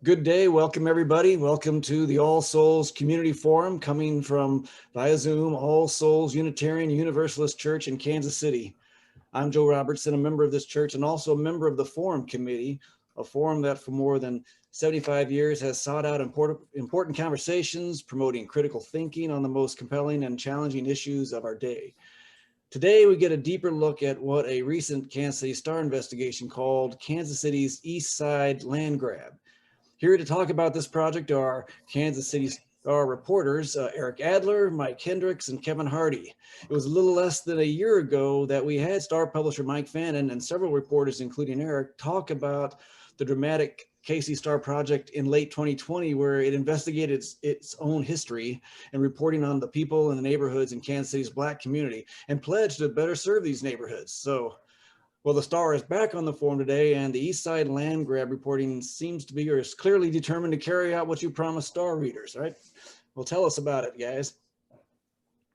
Good day. Welcome, everybody. Welcome to the All Souls Community Forum coming from via Zoom, All Souls Unitarian Universalist Church in Kansas City. I'm Joe Robertson, a member of this church and also a member of the Forum Committee, a forum that for more than 75 years has sought out important conversations, promoting critical thinking on the most compelling and challenging issues of our day. Today, we get a deeper look at what a recent Kansas City Star investigation called Kansas City's East Side Land Grab. Here to talk about this project are Kansas City Star reporters Eric Adler, Mike Hendricks, and Kevin Hardy. It was a little less than a year ago that we had Star publisher Mike Fannin and several reporters, including Eric, talk about the dramatic KC Star project in late 2020, where it investigated its own history and reporting on the people and the neighborhoods in Kansas City's Black community and pledged to better serve these neighborhoods. So, well, the Star is back on the forum today, and the East Side Land Grab reporting seems to be or is clearly determined to carry out what you promised Star readers, right? Well, tell us about it, guys.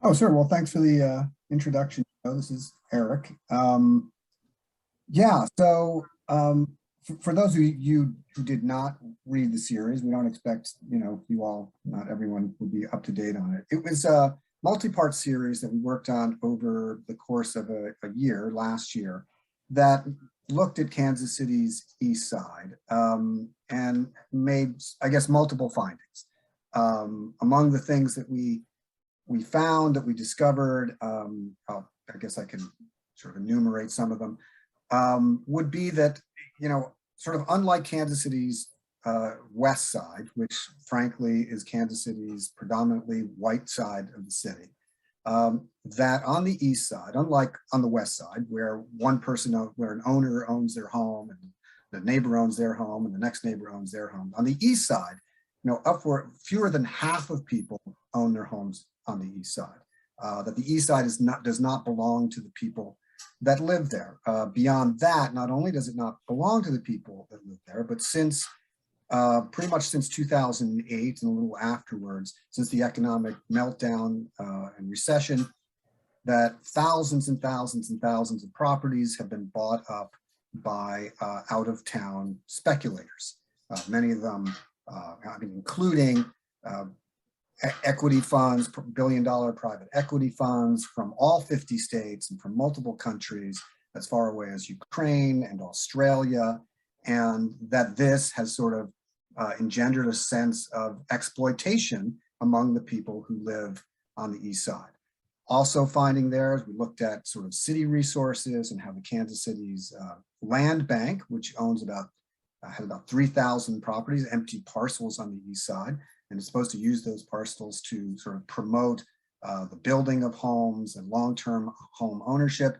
Oh, sure. Well, thanks for the introduction. This is Eric. For those of you who did not read the series, we don't expect, you all, not everyone will be up to date on it. It was a multi-part series that we worked on over the course of a year, last year, that looked at Kansas City's East Side and made, I guess, multiple findings. Among the things that we found, that we discovered, I guess I can sort of enumerate some of them, would be that, sort of unlike Kansas City's west side, which frankly is Kansas City's predominantly white side of the city, that on the east side, unlike on the west side, where where an owner owns their home and the neighbor owns their home and the next neighbor owns their home, on the east side, upward fewer than half of people own their homes on the east side. That the east side does not belong to the people that live there. Beyond that, not only does it not belong to the people that live there, but pretty much since 2008 and a little afterwards, since the economic meltdown and recession, that thousands and thousands and thousands of properties have been bought up by out-of-town speculators. Many of them, including equity funds, billion-dollar private equity funds from all 50 states and from multiple countries as far away as Ukraine and Australia, and that this has sort of engendered a sense of exploitation among the people who live on the east side. Also finding there, as we looked at sort of city resources and how the Kansas City's land bank, which owns has about 3,000 properties, empty parcels on the east side, and is supposed to use those parcels to sort of promote the building of homes and long-term home ownership,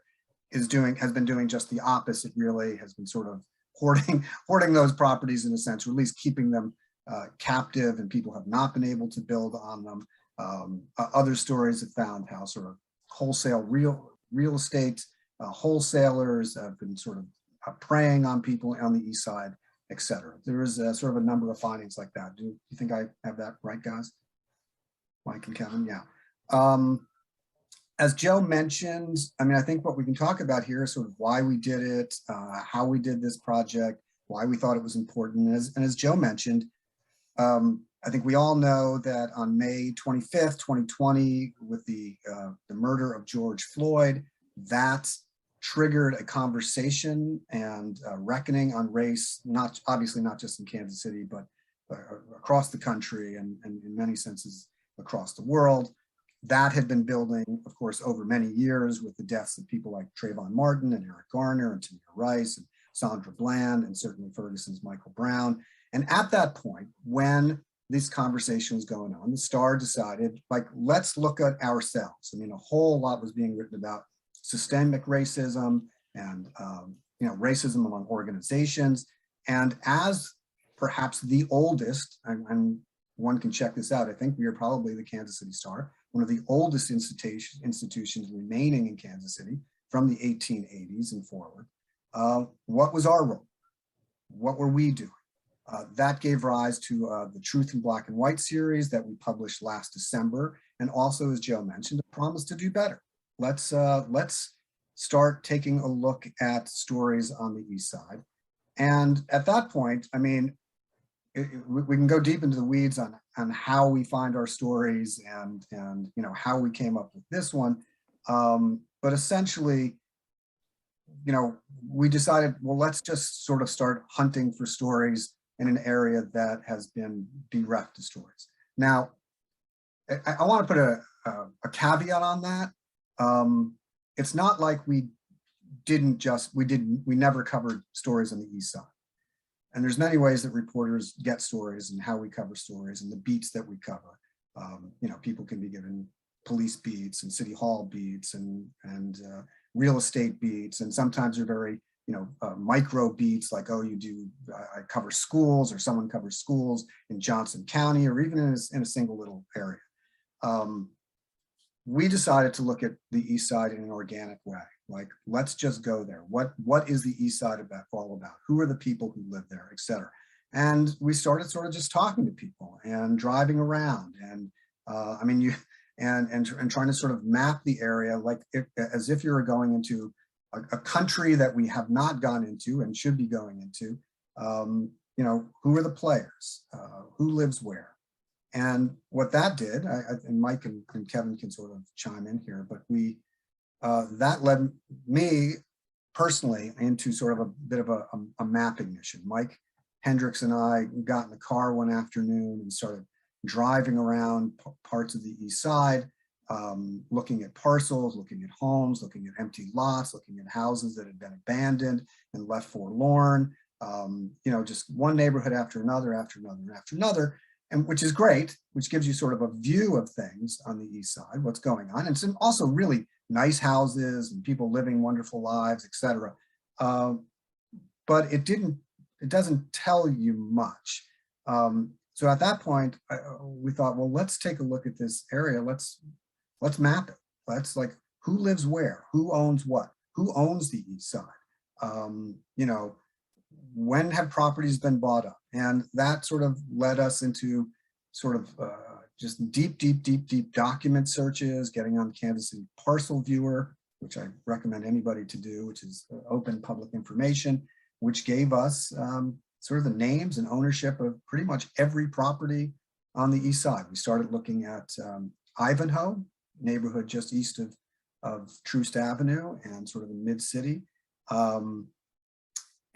has been doing just the opposite. Really has been sort of hoarding those properties in a sense, or at least keeping them captive, and people have not been able to build on them. Other stories have found how sort of wholesale real estate wholesalers have been sort of preying on people on the east side, et cetera. There is sort of a number of findings like that. Do you think I have that right, guys? Mike and Kevin, yeah. As Joe mentioned, I think what we can talk about here is sort of why we did it, how we did this project, why we thought it was important. And as Joe mentioned, I think we all know that on May 25th, 2020, with the murder of George Floyd, that triggered a conversation and a reckoning on race, obviously not just in Kansas City, but across the country and in many senses across the world. That had been building, of course, over many years with the deaths of people like Trayvon Martin and Eric Garner and Tamir Rice and Sandra Bland and certainly Ferguson's Michael Brown. And at that point, when this conversation was going on, the Star decided, let's look at ourselves. A whole lot was being written about systemic racism and racism among organizations. And as perhaps the oldest, and one can check this out, I think we are probably the Kansas City Star, one of the oldest institutions remaining in Kansas City from the 1880s and forward. What was our role? What were we doing? That gave rise to the Truth in Black and White series that we published last December. And also, as Joe mentioned, a promise to do better. Let's start taking a look at stories on the east side. And at that point, we can go deep into the weeds on how we find our stories and you know, how we came up with this one. But essentially, you know, we decided, well, let's just sort of start hunting for stories in an area that has been bereft of stories. Now, I want to put a caveat on that. It's not like we never covered stories on the East Side. And there's many ways that reporters get stories and how we cover stories and the beats that we cover. You know, people can be given police beats and city hall beats and real estate beats, and sometimes they're very, you know, micro beats, like, oh, I cover schools, or someone covers schools in Johnson County, or even in a single little area. We decided to look at the East Side in an organic way. Like, let's just go there. What is the East Side all about? Who are the people who live there, et cetera? And we started sort of just talking to people and driving around, and I mean, and trying to sort of map the area, like as if you were going into a country that we have not gone into and should be going into. You know, who are the players? Who lives where? And what that did, and Mike and Kevin can sort of chime in here, but that led me personally into sort of a bit of a mapping mission. Mike Hendricks and I got in the car one afternoon and started driving around parts of the East Side, looking at parcels, looking at homes, looking at empty lots, looking at houses that had been abandoned and left forlorn. You know, just one neighborhood after another, and which is great, which gives you sort of a view of things on the East Side, what's going on. And some also really nice houses and people living wonderful lives, et cetera. But it doesn't tell you much. So at that point, we thought, well, let's take a look at this area. Let's map it. Let's, like, who lives where? Who owns what? Who owns the East Side? You know, when have properties been bought up? And that sort of led us into sort of just deep document searches, getting on Kansas City Parcel Viewer, which I recommend anybody to do, which is open public information, which gave us sort of the names and ownership of pretty much every property on the East Side. We started looking at Ivanhoe, neighborhood just east of Troost Avenue and sort of the mid-city.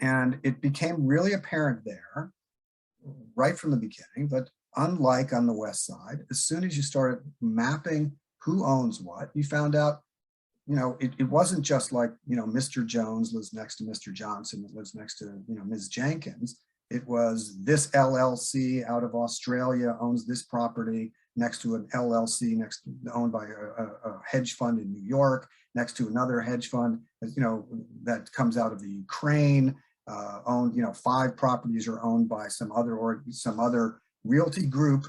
And it became really apparent there, right from the beginning, that unlike on the West Side, as soon as you started mapping who owns what, you found out, you know, it wasn't just like, you know, Mr. Jones lives next to Mr. Johnson, that lives next to, you know, Ms. Jenkins. It was this LLC out of Australia owns this property next to an LLC owned by a hedge fund in New York, next to another hedge fund, you know, that comes out of the Ukraine. Owned, you know, 5 properties are owned by some other realty group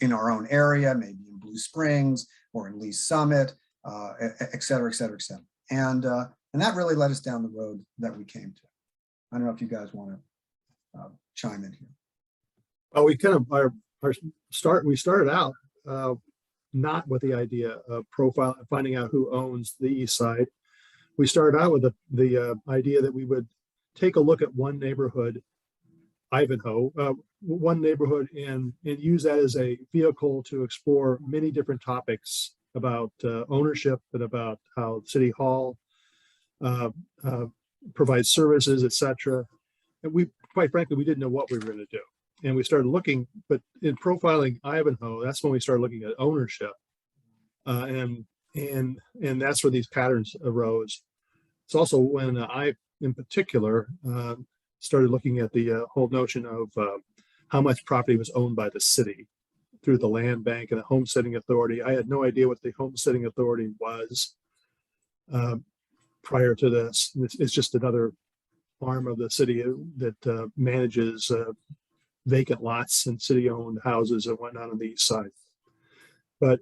in our own area, maybe in Blue Springs or in Lee Summit, et cetera, et cetera, et cetera. And that really led us down the road that we came to. I don't know if you guys want to chime in here. Well, we kind of we started out not with the idea of finding out who owns the East Side. We started out with the idea that we would take a look at one neighborhood, Ivanhoe, one neighborhood, and use that as a vehicle to explore many different topics about ownership and about how City Hall provides services, etc. And we, quite frankly, we didn't know what we were going to do. And we started looking, but in profiling Ivanhoe, that's when we started looking at ownership. And that's where these patterns arose. It's also when I, in particular, started looking at the whole notion of how much property was owned by the city through the land bank and the homesteading authority. I had no idea what the homesteading authority was prior to this. It's just another arm of the city that manages vacant lots and city-owned houses and whatnot on the East Side. But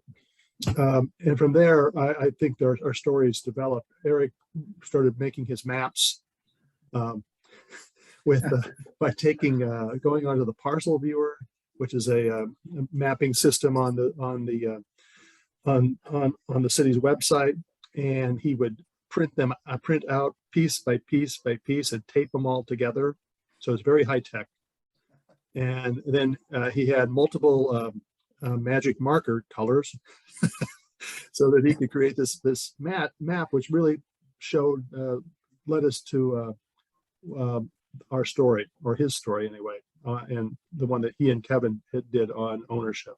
and from there, I think our stories developed. Eric started making his maps by going onto the Parcel Viewer, which is a mapping system on the city's website, and he would print out piece by piece by piece and tape them all together. So it's very high tech. And then he had multiple magic marker colors so that he could create this map, which really showed, led us to our story, or his story anyway, and the one that he and Kevin did on ownership.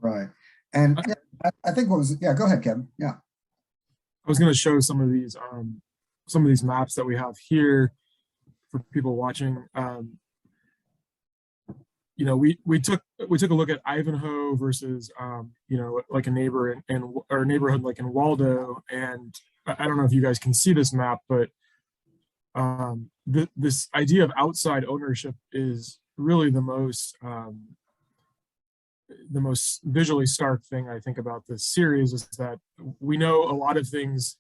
Right. And yeah, I think yeah, go ahead, Kevin. Yeah. I was going to show some of these maps that we have here for people watching. You know, we took a look at Ivanhoe versus you know, like a neighbor in or neighborhood like in Waldo, and I don't know if you guys can see this map, but this idea of outside ownership is really the most visually stark thing I think about this series, is that we know a lot of things.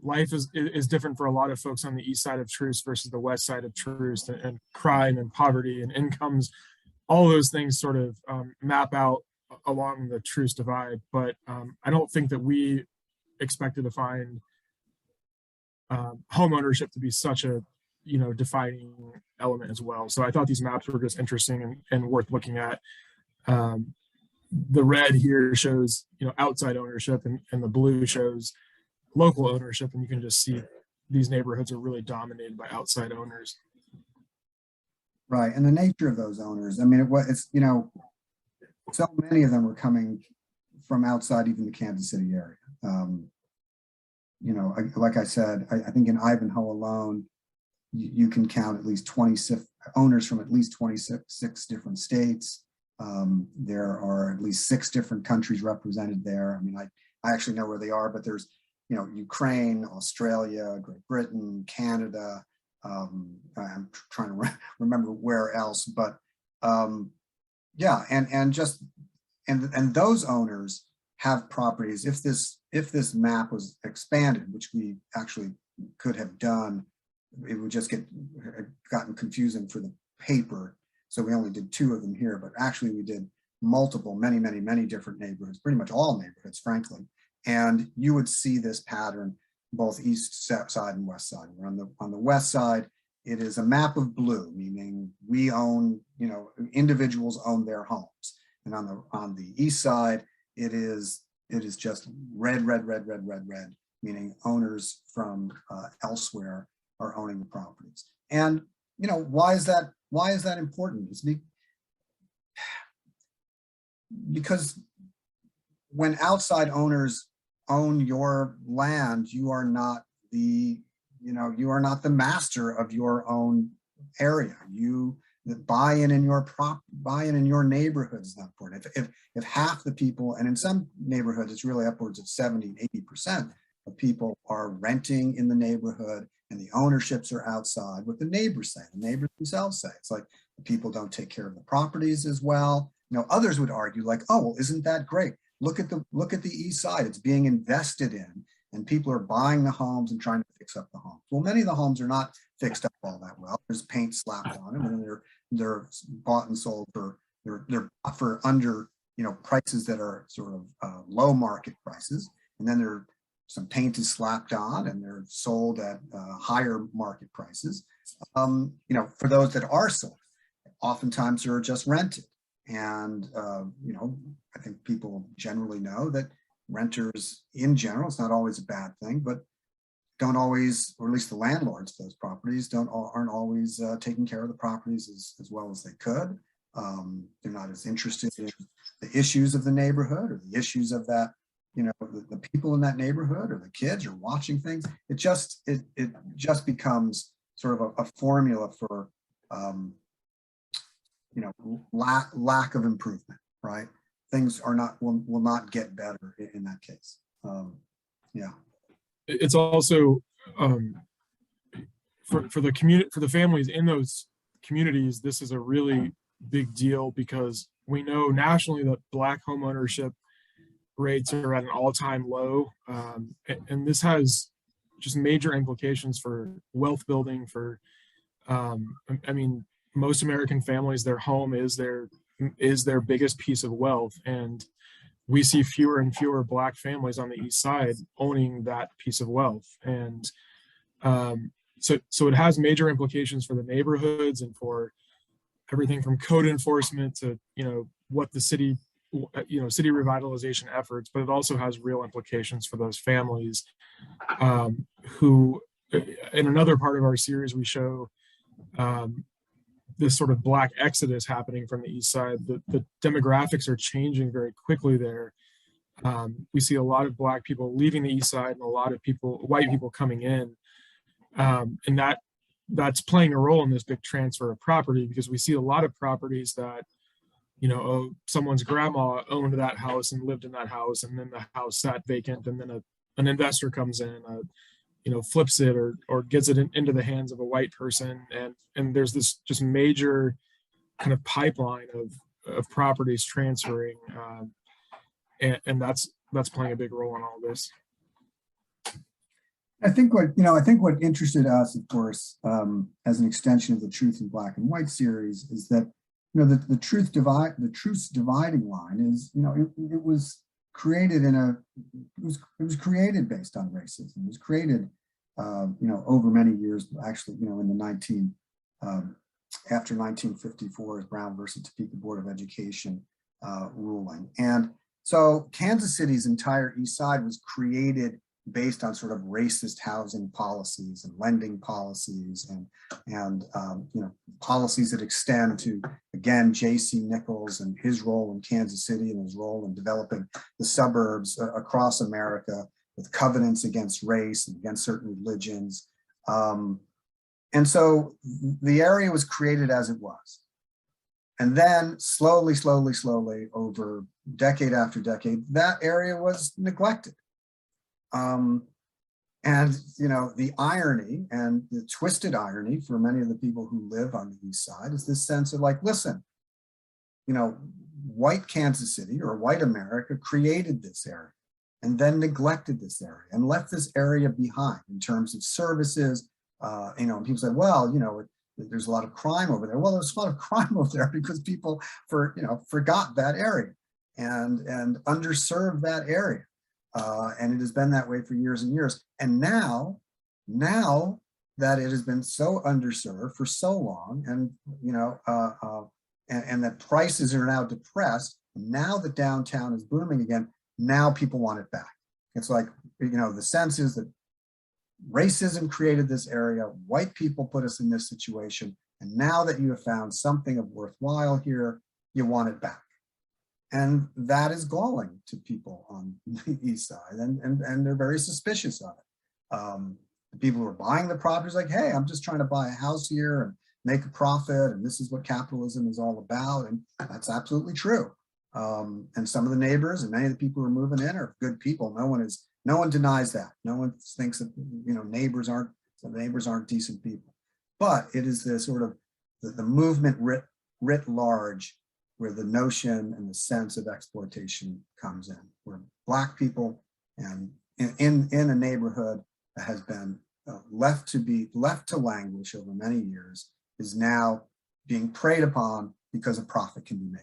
Life is different for a lot of folks on the east side of Troost versus the west side of Troost, and crime and poverty and incomes, all those things sort of map out along the Troost divide. But I don't think that we expected to find home ownership to be such a, you know, defining element as well. So I thought these maps were just interesting and worth looking at. The red here shows, you know, outside ownership, and the blue shows local ownership, and you can just see these neighborhoods are really dominated by outside owners. Right. And the nature of those owners, I mean, it's, you know, so many of them were coming from outside even the Kansas City area. You know, like I said, I think in Ivanhoe alone, you can count at least 26 owners from at least 26 different states. There are at least 6 different countries represented there. I mean, I actually know where they are, but there's, you know, Ukraine, Australia, Great Britain, Canada. I'm trying to remember where else, but yeah, and those owners have properties. If this map was expanded, which we actually could have done, it would just gotten confusing for the paper. So we only did 2 of them here, but actually we did multiple, many different neighborhoods, pretty much all neighborhoods, frankly. And you would see this pattern both east side and west side. Where on the west side, it is a map of blue, meaning we own, you know, individuals own their homes. And on the east side, it is just red, meaning owners from elsewhere are owning the properties. And you know, why is that important? It's because when outside owners own your land, you are not the master of your own area. The buy-in in your neighborhood is not important. If half the people, and in some neighborhoods it's really upwards of 70-80% of people are renting in the neighborhood, and the ownerships are outside, what the neighbors say, the neighbors themselves say. It's like the people don't take care of the properties as well. You know, others would argue like, oh, well, isn't that great? Look at the east side, it's being invested in, and people are buying the homes and trying to fix up the homes. Well, many of the homes are not fixed up all that well. There's paint slapped on them, and then they're bought and sold they're bought for under, you know, prices that are sort of low market prices, and then some paint is slapped on and they're sold at higher market prices. You know, for those that are sold, oftentimes they're just rented. And, you know, I think people generally know that renters in general, it's not always a bad thing, but don't always, or at least the landlords of those properties aren't always taking care of the properties as well as they could. They're not as interested in the issues of the neighborhood or the issues of that, you know, the people in that neighborhood or the kids are watching things. It just becomes sort of a formula for, you know, lack of improvement, right? Things will not get better in that case. Yeah. It's also for the families in those communities, this is a really big deal, because we know nationally that Black home ownership rates are at an all-time low, and this has just major implications for wealth building. For I mean, most American families, their home is their biggest piece of wealth, and we see fewer and fewer Black families on the east side owning that piece of wealth. And So it has major implications for the neighborhoods and for everything from code enforcement to, what the city, city revitalization efforts, but it also has real implications for those families who, in another part of our series, we show this sort of Black exodus happening from the East Side. The demographics are changing very quickly there. We see a lot of Black people leaving the East Side and a lot of white people coming in. And that's playing a role in this big transfer of property, because we see a lot of properties that, someone's grandma owned that house and lived in that house, and then the house sat vacant, and then an investor comes in, flips it or gets it into the hands of a white person, and there's this just major kind of pipeline of properties transferring, and that's playing a big role in all this. I think what interested us, of course, as an extension of the Truth in Black and White series, is that the truth's dividing line is, it was created it was created based on racism. It was created over many years, actually, in the after 1954 Brown versus Topeka Board of Education ruling. And so Kansas City's entire East Side was created based on sort of racist housing policies and lending policies and policies that extend to, again, J.C. Nichols and his role in Kansas City and his role in developing the suburbs across America with covenants against race and against certain religions. And so the area was created as it was. And then slowly over decade after decade, that area was neglected. And the irony and the twisted irony for many of the people who live on the East Side is this sense of like, listen, white Kansas City or white America created this area and then neglected this area and left this area behind in terms of services. And people say, well, there's a lot of crime over there. Well, there's a lot of crime over there because people forgot that area and underserved that area. And it has been that way for years and years. And now that it has been so underserved for so long, and and that prices are now depressed, now that downtown is booming again, now people want it back. It's like, the sense is that racism created this area, white people put us in this situation, and now that you have found something of worthwhile here, you want it back. And that is galling to people on the East Side, and they're very suspicious of it. The people who are buying the properties like, hey, I'm just trying to buy a house here and make a profit, and this is what capitalism is all about, and that's absolutely true. And some of the neighbors and many of the people who are moving in are good people. No one denies that. No one thinks that neighbors aren't decent people. But it is the sort of the movement writ large, where the notion and the sense of exploitation comes in, where Black people and in a neighborhood that has been left to languish over many years is now being preyed upon because a profit can be made.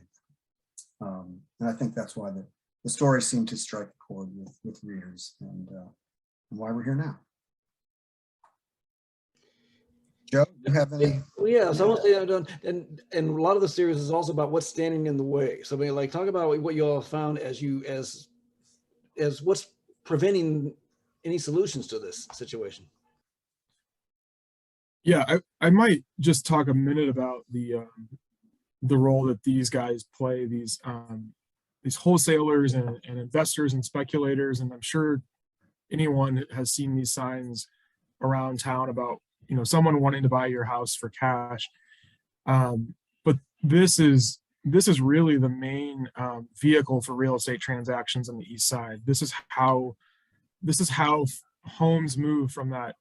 And I think that's why the story seemed to strike a chord with readers, and why we're here now. Joe, do you have any? Well, yeah, so I want to say, and a lot of the series is also about what's standing in the way. So, talk about what you all found as what's preventing any solutions to this situation. Yeah, I might just talk a minute about the role that these guys play, these wholesalers and investors and speculators, and I'm sure anyone has seen these signs around town about someone wanting to buy your house for cash. But this is really the main vehicle for real estate transactions on the East Side. This is how homes move from that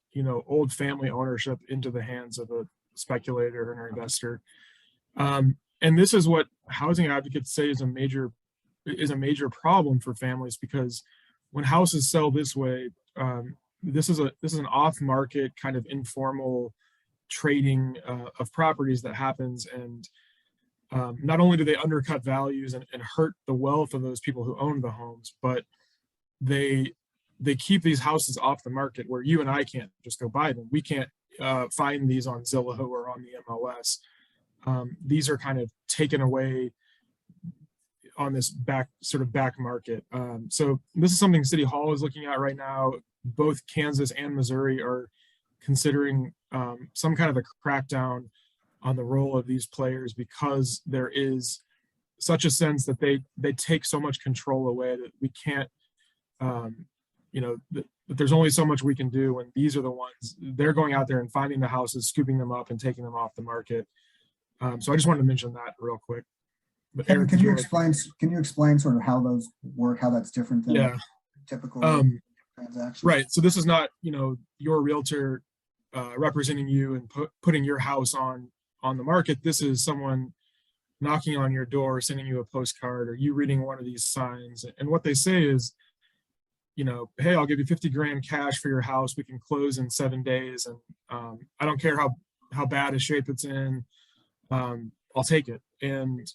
old family ownership into the hands of a speculator and an investor. And this is what housing advocates say is a major problem for families, because when houses sell this way, this is an off-market kind of informal trading of properties that happens, and not only do they undercut values and hurt the wealth of those people who own the homes, but they keep these houses off the market where you and I can't just go buy them. We can't find these on Zillow or on the MLS. These are kind of taken away on this back market. So this is something City Hall is looking at right now. Both Kansas and Missouri are considering some kind of a crackdown on the role of these players, because there is such a sense that they take so much control away that we can't, that there's only so much we can do when these are the ones, they're going out there and finding the houses, scooping them up and taking them off the market. So I just wanted to mention that real quick. But Eric, can you explain sort of how those work, how that's different than typical transactions? Right. So this is not, your realtor representing you and putting your house on the market. This is someone knocking on your door, sending you a postcard, or you reading one of these signs. And what they say is, hey, I'll give you 50 grand cash for your house. We can close in 7 days. And I don't care how bad a shape it's in. I'll take it. And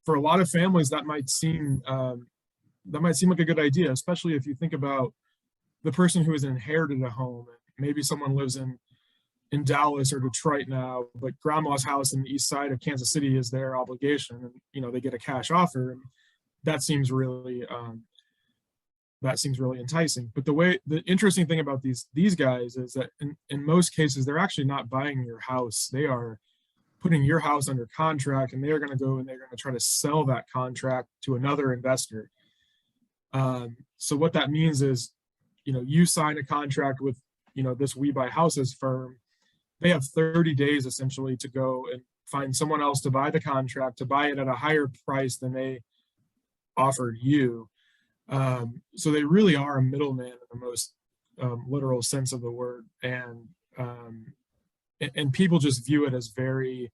for a lot of families, that might seem like a good idea, especially if you think about the person who has inherited a home. Maybe someone lives in Dallas or Detroit now, but grandma's house in the east side of Kansas City is their obligation, and they get a cash offer, and that seems really enticing. But the interesting thing about these guys is that in most cases they're actually not buying your house. They are putting your house under contract, and they're going to go and they're going to try to sell that contract to another investor. So what that means is, you sign a contract with this We Buy Houses firm. They have 30 days essentially to go and find someone else to buy the contract, to buy it at a higher price than they offered you. So they really are a middleman in the most literal sense of the word. And people just view it as very,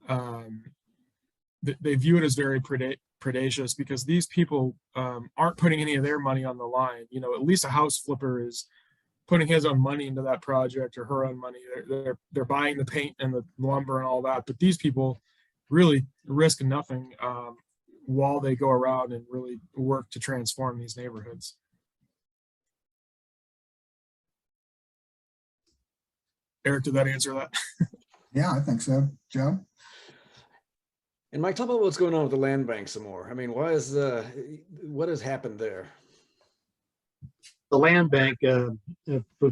they view it as very predacious, because these people aren't putting any of their money on the line. At least a house flipper is putting his own money into that project, or her own money. They're buying the paint and the lumber and all that. But these people really risk nothing while they go around and really work to transform these neighborhoods. Eric, did that answer that? Yeah, I think so. Joe? And Mike, talk about what's going on with the land bank some more. I mean, what has happened there? The land bank, for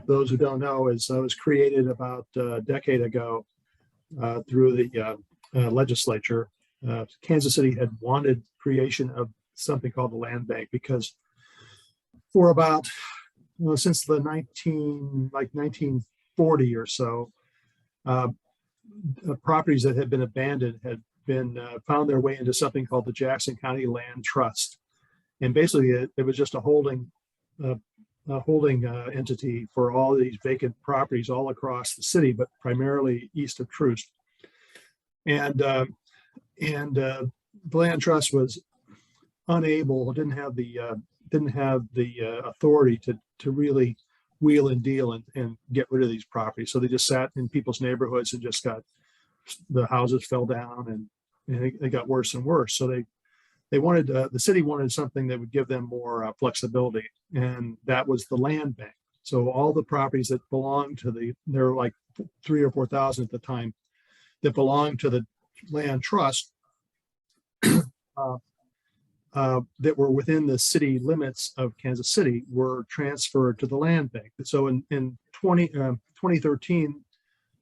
those who don't know, was created about a decade ago through the legislature. Kansas City had wanted creation of something called the land bank, because for about since the 1940 or so, properties that had been abandoned had been found their way into something called the Jackson County Land Trust, and basically it was just a holding entity for all these vacant properties all across the city, but primarily east of Troost. And the land trust was unable, didn't have the authority to really wheel and deal and get rid of these properties. So they just sat in people's neighborhoods and just the houses fell down, and they got worse and worse. So they wanted, the city wanted something that would give them more flexibility, and that was the land bank. So all the properties that belonged to there were like 3,000 or 4,000 at the time, that belonged to the land trust, that were within the city limits of Kansas City, were transferred to the land bank. So in 2013,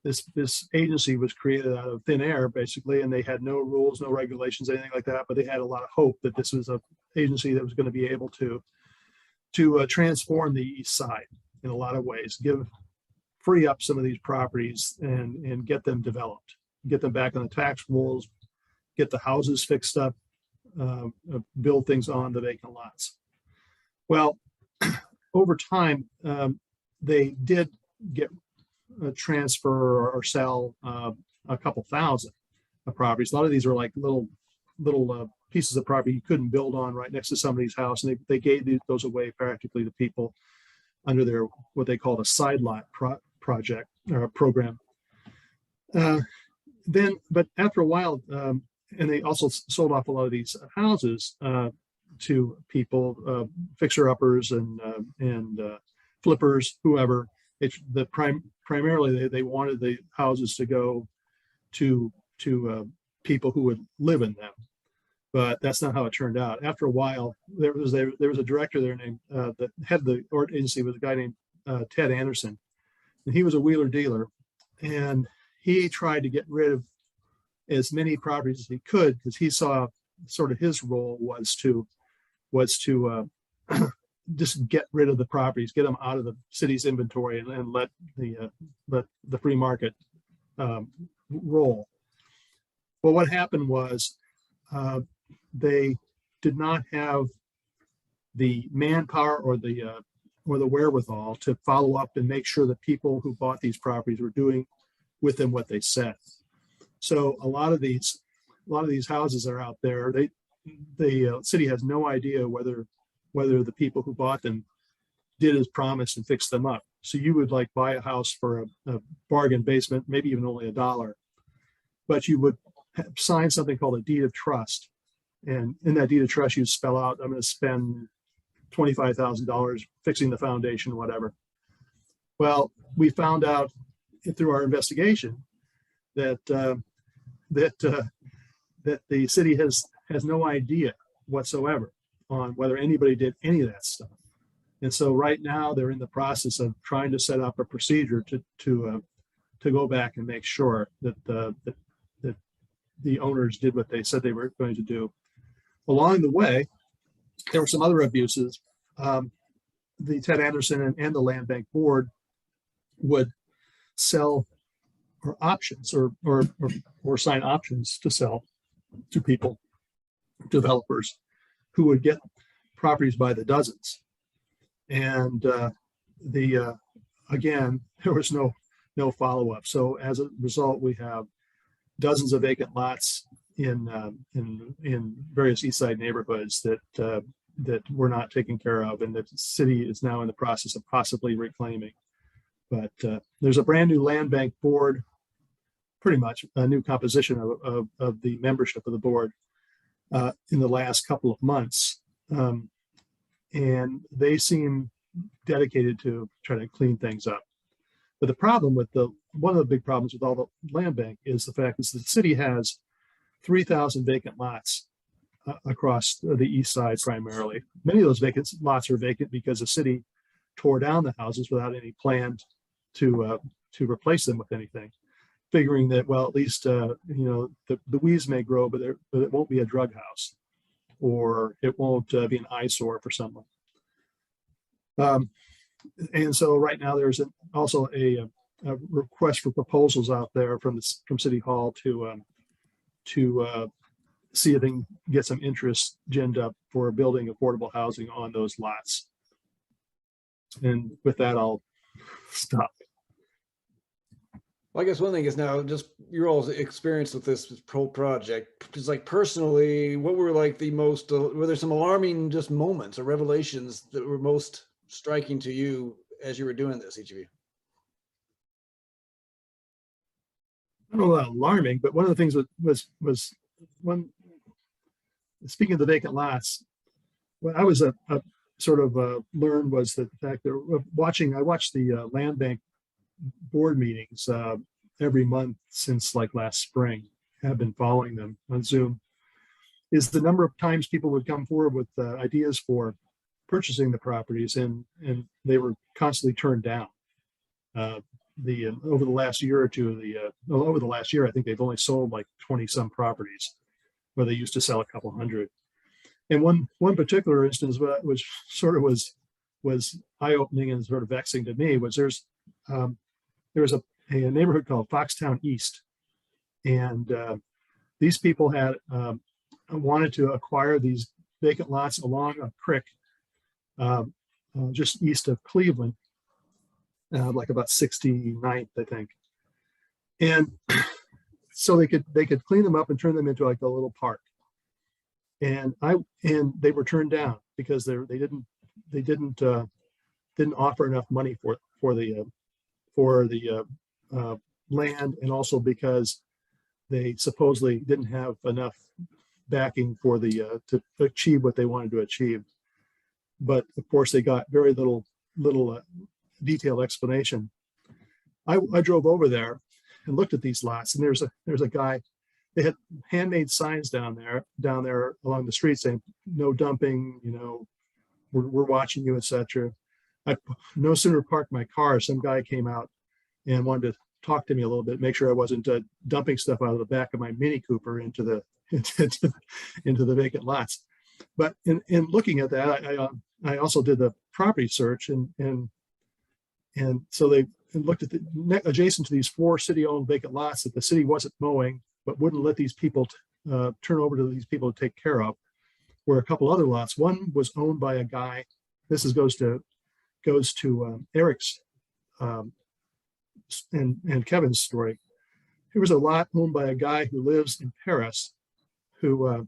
this agency was created out of thin air, basically, and they had no rules, no regulations, anything like that. But they had a lot of hope that this was an agency that was going to be able to transform the east side in a lot of ways, free up some of these properties and get them developed, get them back on the tax rolls, get the houses fixed up, build things on the vacant lots. Well, over time, they did get transfer or sell a couple thousand of properties. A lot of these are like little pieces of property you couldn't build on right next to somebody's house, and they gave those away practically to people under their what they called a side lot project or program. But after a while, and they also sold off a lot of these houses to people, fixer-uppers and flippers, whoever. The primarily they wanted the houses to go to people who would live in them, but that's not how it turned out. After a while, there was a director there named the head of the agency was a guy named Ted Anderson, and he was a wheeler dealer, and he tried to get rid of as many properties as he could because he saw sort of his role was to just get rid of the properties, get them out of the city's inventory, and let the free market roll. Well, what happened was they did not have the manpower or the wherewithal to follow up and make sure that people who bought these properties were doing with them what they said. So a lot of these houses are out there. The city has no idea whether the people who bought them did as promised and fixed them up. So you would like buy a house for a bargain basement, maybe even only $1, but you would sign something called a deed of trust. And in that deed of trust, you spell out, I'm going to spend $25,000 fixing the foundation, whatever. Well, we found out through our investigation that the city has no idea whatsoever on whether anybody did any of that stuff. And so right now they're in the process of trying to set up a procedure to go back and make sure that the owners did what they said they were going to do. Along the way, there were some other abuses. The Ted Anderson and the Land Bank Board would sell or options or sign options to sell to people, developers who would get properties by the dozens. And again, there was no follow-up. So as a result, we have dozens of vacant lots in various East Side neighborhoods that were not taken care of, and that the city is now in the process of possibly reclaiming. But there's a brand new land bank board, pretty much a new composition of the membership of the board in the last couple of months. And they seem dedicated to trying to clean things up. But the problem with one of the big problems with all the land bank is the fact that the city has 3,000 vacant lots across the east side primarily. Many of those vacant lots are vacant because the city tore down the houses without any plan to replace them with anything, figuring that, well, at least the weeds may grow, but it won't be a drug house, or it won't be an eyesore for someone. And so right now there's also a request for proposals out there from City Hall to see if they can get some interest ginned up for building affordable housing on those lots. And with that, I'll stop. Well, I guess one thing is now just your all's experience with this project is like personally, what were like the most, were there some alarming just moments or revelations that were most striking to you as you were doing this, each of you? I don't know about alarming, but one of the things was when speaking of the vacant lots, what I was learned was that the fact that I watched the land bank board meetings every month since like last spring. Have been following them on Zoom. Is the number of times people would come forward with ideas for purchasing the properties, and they were constantly turned down. Over the last year or two, over the last year, I think they've only sold like 20 some properties, where they used to sell a couple hundred. And one particular instance, which sort of was eye-opening and sort of vexing to me, was there was a neighborhood called Foxtown East, and these people had wanted to acquire these vacant lots along a creek just east of Cleveland, like about 69th, I think. And so they could clean them up and turn them into like a little park. And they were turned down because they didn't offer enough money for the land, and also because they supposedly didn't have enough backing for to achieve what they wanted to achieve. But of course, they got very little detailed explanation. I drove over there and looked at these lots, and there's a guy. They had handmade signs down there along the street saying no dumping, we're watching you, etc. I no sooner parked my car, some guy came out and wanted to talk to me a little bit, make sure I wasn't dumping stuff out of the back of my Mini Cooper into the vacant lots. But in looking at that, I also did the property search, and so they looked at adjacent to these 4 city-owned vacant lots that the city wasn't mowing, but wouldn't let these people turn over to these people to take care of. Were a couple other lots. One was owned by a guy. This goes to Eric's and Kevin's story. Here was a lot owned by a guy who lives in Paris, who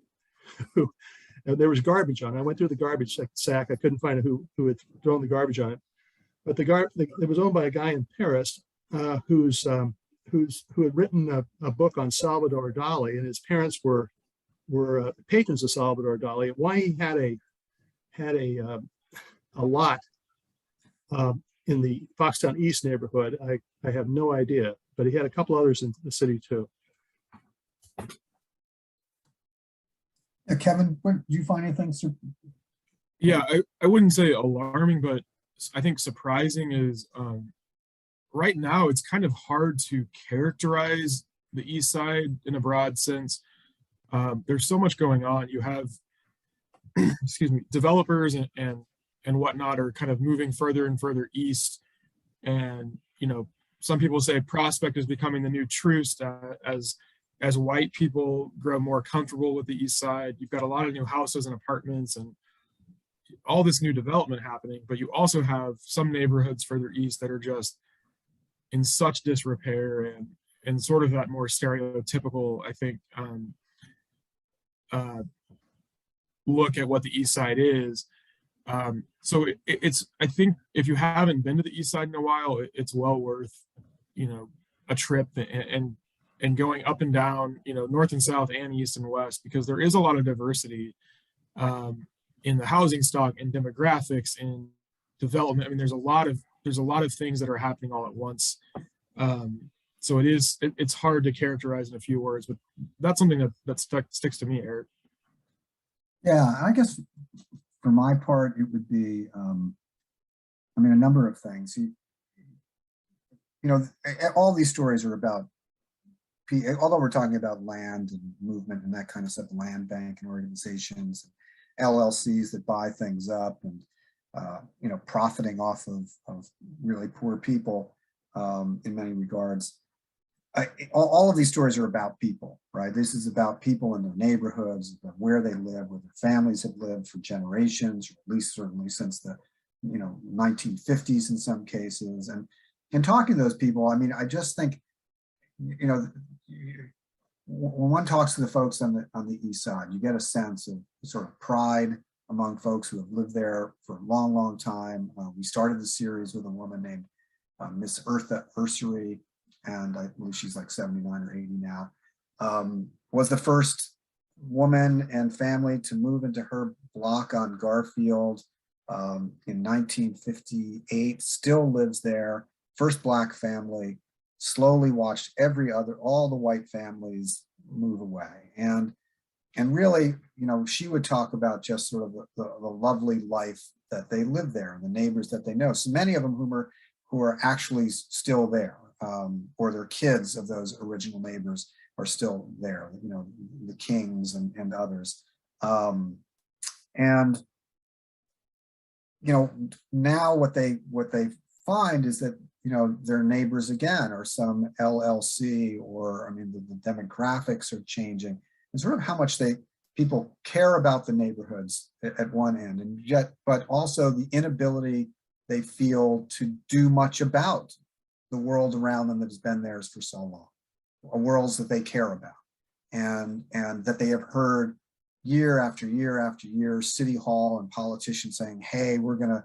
there was garbage on it. I went through the garbage sack. I couldn't find who had thrown the garbage on it, but it was owned by a guy in Paris who had written a book on Salvador Dali, and his parents were patrons of Salvador Dali. Why he had a lot in the Foxtown East neighborhood, I have no idea, but he had a couple others in the city too. Kevin, do you find anything? Yeah, I wouldn't say alarming, but I think surprising is right now it's kind of hard to characterize the East Side in a broad sense. There's so much going on. You have, excuse me, developers and whatnot are kind of moving further and further east. And, some people say Prospect is becoming the new Troost as white people grow more comfortable with the East Side. You've got a lot of new houses and apartments and all this new development happening, but you also have some neighborhoods further east that are just in such disrepair and sort of that more stereotypical, I think, look at what the East Side is. So it's, I think if you haven't been to the East Side in a while, it's well worth, a trip and going up and down, north and south and east and west, because there is a lot of diversity in the housing stock and demographics and development. I mean, there's a lot of things that are happening all at once. So it's hard to characterize in a few words, but that's something that sticks to me, Eric. Yeah, I guess for my part, it would be, a number of things. All these stories are about, although we're talking about land and movement and that kind of stuff, land bank and organizations, LLCs that buy things up and, profiting off of really poor people in many regards. All of these stories are about people, right? This is about people in their neighborhoods, about where they live, where their families have lived for generations, or at least certainly since the 1950s in some cases. And talking to those people, I just think, when one talks to the folks on the East Side, you get a sense of sort of pride among folks who have lived there for a long, long time. We started the series with a woman named Miss Eartha Ursery, and I believe she's like 79 or 80 now, was the first woman and family to move into her block on Garfield in 1958, still lives there, first Black family, slowly watched all the white families move away. And really, she would talk about just sort of the lovely life that they live there and the neighbors that they know. So many of them who are actually still there, or their kids of those original neighbors are still there, the Kings and others. Now what they find is that, their neighbors again are some LLC, or, the demographics are changing, and sort of how much people care about the neighborhoods at one end, and yet, but also the inability they feel to do much about the world around them that has been theirs for so long, worlds that they care about, and that they have heard year after year after year, City Hall and politicians saying, "Hey, we're gonna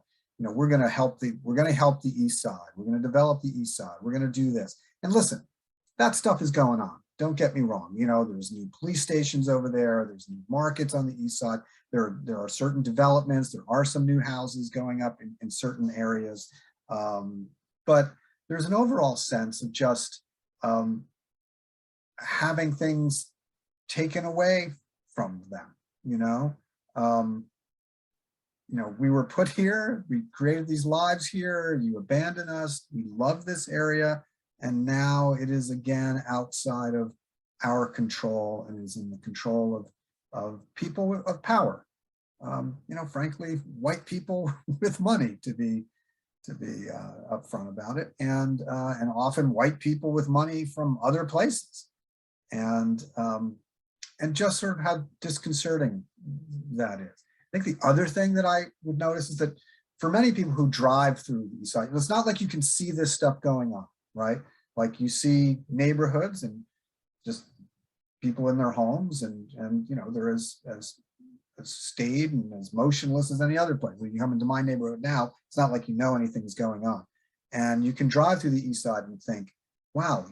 help the East Side. We're gonna develop the East Side. We're gonna do this." And listen, that stuff is going on. Don't get me wrong. There's new police stations over there. There's new markets on the East Side. There are certain developments. There are some new houses going up in certain areas. But there's an overall sense of just having things taken away from them, you know. We were put here, we created these lives here, you abandoned us, we love this area, and now it is again outside of our control and is in the control of people of power. Frankly, white people with money, to be upfront about it, and often white people with money from other places, and just sort of how disconcerting that is. I think the other thing that I would notice is that for many people who drive through the East Side, it's not like you can see this stuff going on, right? Like you see neighborhoods and just people in their homes, and they're as staid and as motionless as any other place. When you come into my neighborhood now, it's not like you know anything is going on. And you can drive through the East Side and think, wow,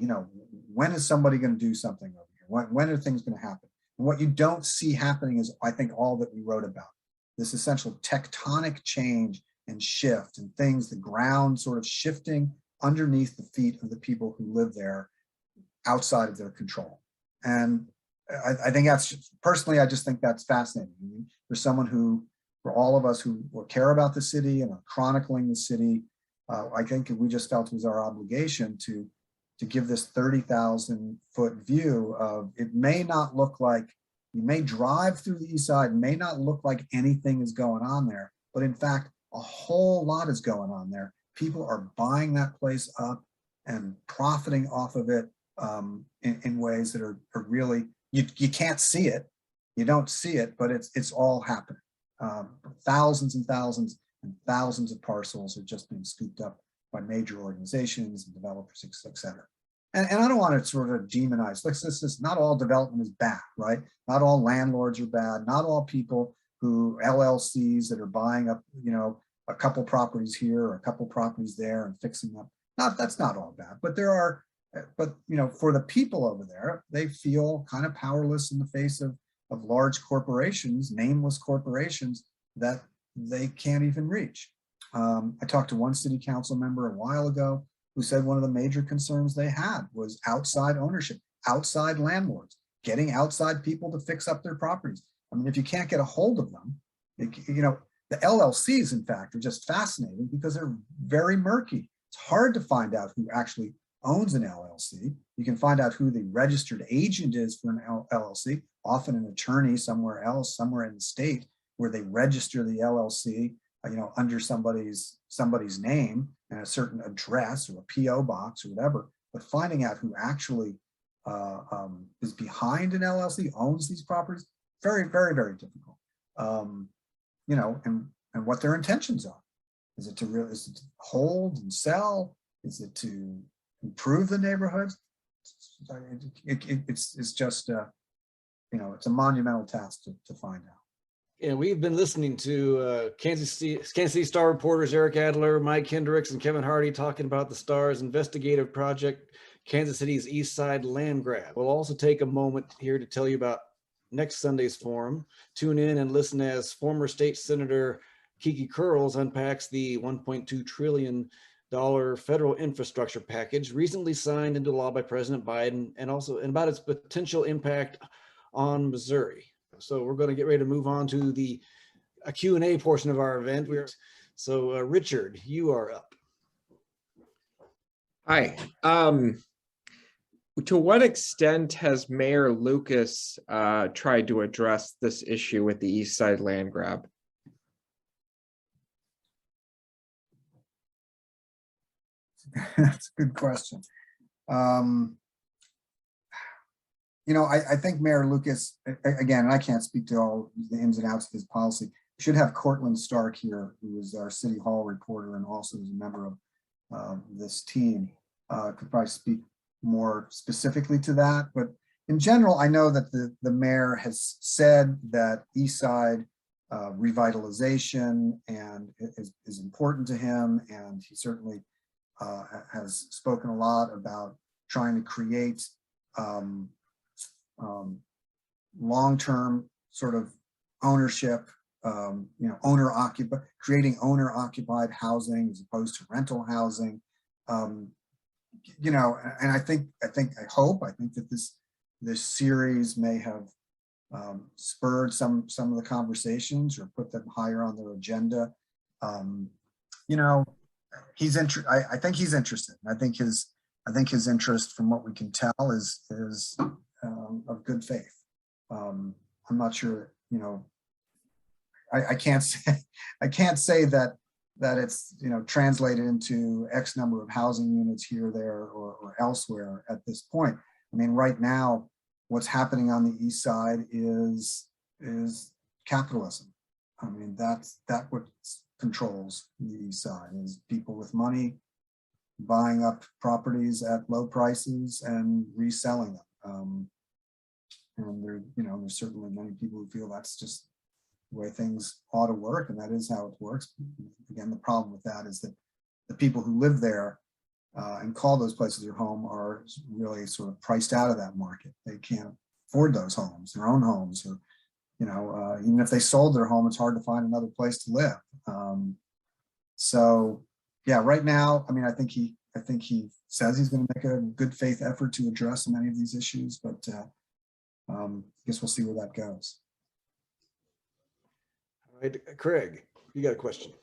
when is somebody going to do something over here? When are things going to happen? And what you don't see happening is, I think, all that we wrote about. This essential tectonic change and shift, and things, the ground sort of shifting underneath the feet of the people who live there outside of their control. And I think that's, personally, I just think that's fascinating. For someone for all of us who care about the city and are chronicling the city, I think we just felt it was our obligation to give this 30,000 foot view of, it may not look like, you may drive through the East Side, may not look like anything is going on there, but in fact, a whole lot is going on there. People are buying that place up and profiting off of it in ways that are really, you can't see it, you don't see it, but it's all happening. Thousands and thousands and thousands of parcels are just being scooped up by major organizations and developers, et cetera. And I don't want to sort of demonize, not all development is bad, right? Not all landlords are bad, not all people who, LLCs that are buying up, a couple properties here or a couple properties there and fixing them. That's not all bad, but there are, for the people over there, they feel kind of powerless in the face of large corporations, nameless corporations that they can't even reach. I talked to one city council member a while ago who said one of the major concerns they had was outside ownership, outside landlords, getting outside people to fix up their properties. I mean, if you can't get a hold of them, the LLCs, in fact, are just fascinating because they're very murky. It's hard to find out who actually owns an LLC. You can find out who the registered agent is for an LLC, often an attorney somewhere else, somewhere in the state, where they register the LLC, under somebody's name and a certain address or a PO box or whatever. But finding out who actually is behind an LLC, owns these properties, very, very, very difficult. And what their intentions are. Is it to hold and sell? Is it to improve the neighborhoods? It's just it's a monumental task to find out. And we've been listening to Kansas City Star reporters Eric Adler, Mike Hendricks, and Kevin Hardy talking about the Star's investigative project, Kansas City's East Side land grab. We'll also take a moment here to tell you about next Sunday's forum. Tune in and listen as former State Senator Kiki Curls unpacks the $1.2 trillion federal infrastructure package recently signed into law by President Biden, and about its potential impact on Missouri. So we're going to get ready to move on to a Q&A portion of our event. So Richard, you are up. Hi. To what extent has Mayor Lucas tried to address this issue with the East Side land grab? That's a good question. I think Mayor Lucas, again, and I can't speak to all the ins and outs of his policy. We should have Cortland Stark here, who is our City Hall reporter and also is a member of this team. Could probably speak more specifically to that. But in general, I know that the mayor has said that East Side revitalization is important to him, and he certainly has spoken a lot about trying to create long-term sort of ownership, creating owner-occupied housing as opposed to rental housing. you know, and I think that this series may have spurred some of the conversations or put them higher on their agenda. You know, I think he's interested. I think his interest, from what we can tell, is of good faith. I'm not sure, you know, I can't say that it's, you know, translated into X number of housing units here, there, or elsewhere at this point. I mean, right now, what's happening on the east side is capitalism. I mean, that what controls the east side is people with money buying up properties at low prices and reselling them. And there's certainly many people who feel that's just the way things ought to work, and that is how it works. Again, the problem with that is that the people who live there and call those places their home are really sort of priced out of that market. They can't afford those homes, their own homes, or, you know, even if they sold their home, it's hard to find another place to live. So yeah, right now, I mean, I think he says he's going to make a good faith effort to address many of these issues, but I guess we'll see where that goes. All right, Craig, you got a question?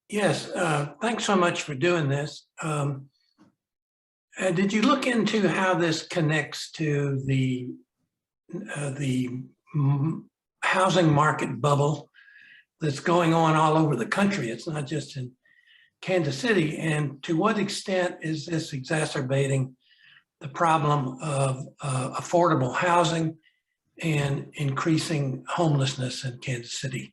Yes, thanks so much for doing this. Did you look into how this connects to the housing market bubble that's going on all over the country? It's not just in Kansas City. And to what extent is this exacerbating the problem of affordable housing and increasing homelessness in Kansas City?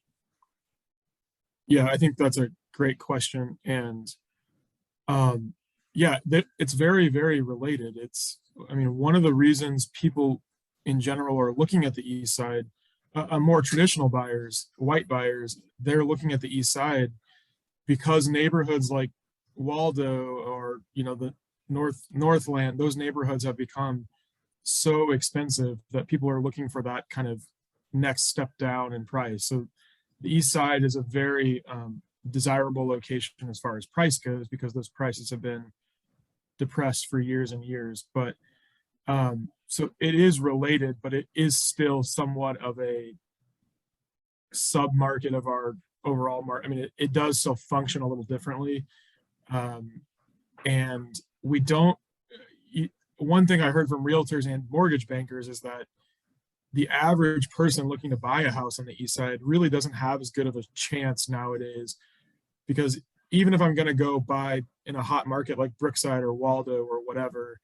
Yeah, I think that's a great question. And yeah, it's very, very related. I mean, one of the reasons people in general are looking at the east side, more traditional buyers, white buyers, they're looking at the east side because neighborhoods like Waldo or, you know, the Northland, those neighborhoods have become so expensive that people are looking for that kind of next step down in price. So the east side is a very desirable location as far as price goes, because those prices have been depressed for years and years. But so it is related, but it is still somewhat of a sub-market of our overall market. I mean, it does still function a little differently. And we don't, one thing I heard from realtors and mortgage bankers is that the average person looking to buy a house on the east side really doesn't have as good of a chance nowadays, because even if I'm going to go buy in a hot market like Brookside or Waldo or whatever,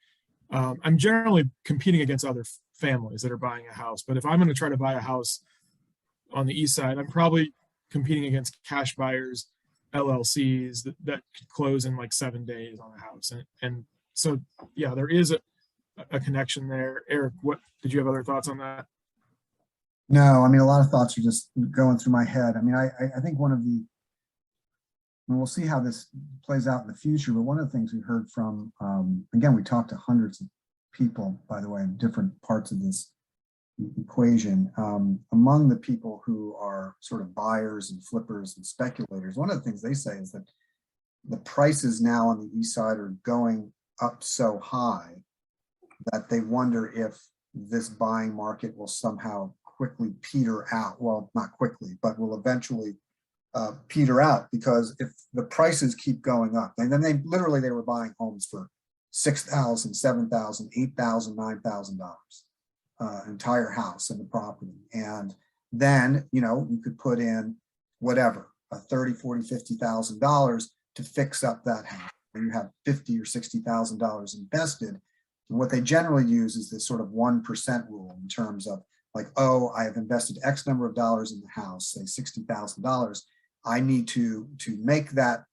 I'm generally competing against other families that are buying a house. But if I'm going to try to buy a house on the east side, I'm probably competing against cash buyers, LLCs that could close in like 7 days on a house. And so, yeah, there is a connection there. Eric, what did you have other thoughts on that? No, I mean, a lot of thoughts are just going through my head. I mean, I think and we'll see how this plays out in the future, but one of the things we heard from, again, we talked to hundreds of people, by the way, in different parts of this equation. Among the people who are sort of buyers and flippers and speculators, one of the things they say is that the prices now on the east side are going up so high that they wonder if this buying market will somehow quickly peter out. Well, not quickly, but will eventually peter out, because if the prices keep going up, and then they were buying homes for $6,000, $7,000, $8,000, $9,000, entire house and the property. And then, you know, you could put in whatever, $30,000, $40,000, $50,000 to fix up that house. And you have $50,000 or $60,000 invested. And what they generally use is this sort of 1% rule in terms of like, oh, I have invested X number of dollars in the house, say $60,000. I need to make that